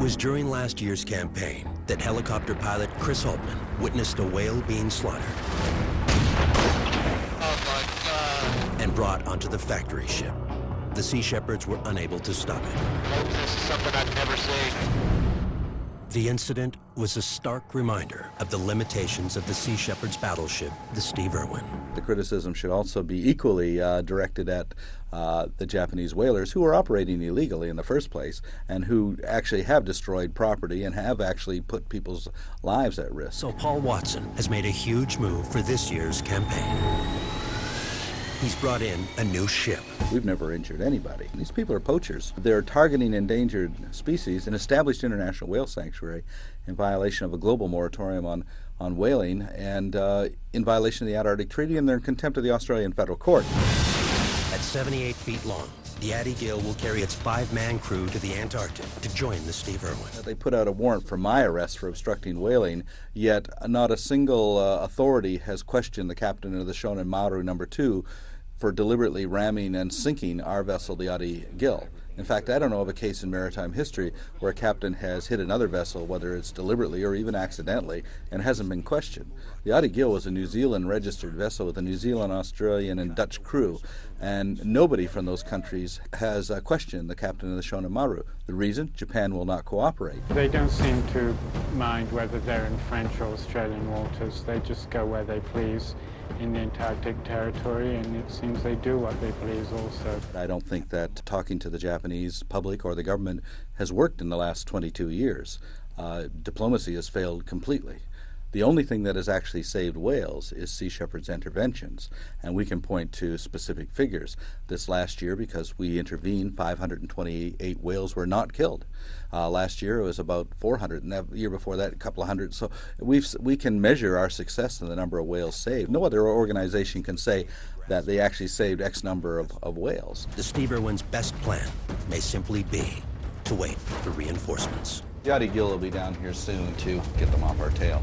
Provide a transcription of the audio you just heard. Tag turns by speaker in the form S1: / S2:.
S1: was during last year's campaign that helicopter pilot Chris Holtman witnessed a whale being slaughtered.
S2: Oh my God.
S1: And brought onto the factory ship. The Sea Shepherds were unable to stop it.
S2: Folks, this is something I've never seen.
S1: The incident was a stark reminder of the limitations of the Sea Shepherd's battleship, the Steve Irwin.
S3: The criticism should also be equally directed at the Japanese whalers who are operating illegally in the first place and who actually have destroyed property and have actually put people's lives at risk.
S1: So Paul Watson has made a huge move for this year's campaign. He's brought in a new ship.
S3: We've never injured anybody. These people are poachers. They're targeting endangered species, an established international whale sanctuary, in violation of a global moratorium on whaling and in violation of the Antarctic Treaty, and they're in contempt of the Australian Federal Court.
S1: At 78 feet long, the Addie Gill will carry its 5-man crew to the Antarctic to join the Steve Irwin.
S3: They put out a warrant for my arrest for obstructing whaling, yet not a single authority has questioned the captain of the Shonan Maru No. 2 for deliberately ramming and sinking our vessel, the Addie Gill. In fact, I don't know of a case in maritime history where a captain has hit another vessel, whether it's deliberately or even accidentally, and hasn't been questioned. The Addie Gill was a New Zealand-registered vessel with a New Zealand, Australian, and Dutch crew, and nobody from those countries has questioned the captain of the Shonan Maru. The reason? Japan will not cooperate.
S4: They don't seem to mind whether they're in French or Australian waters. They just go where they please in the Antarctic territory, and it seems they do what they please also.
S3: I don't think that talking to the Japanese public or the government has worked in the last 22 years. Diplomacy has failed completely. The only thing that has actually saved whales is Sea Shepherd's interventions, and we can point to specific figures. This last year, because we intervened, 528 whales were not killed. Last year it was about 400, and the year before that a couple of hundred. So we can measure our success in the number of whales saved. No other organization can say that they actually saved X number of whales.
S1: The Steve Irwin's best plan may simply be to wait for reinforcements.
S3: The Addie Gill will be down here soon to get them off our tail.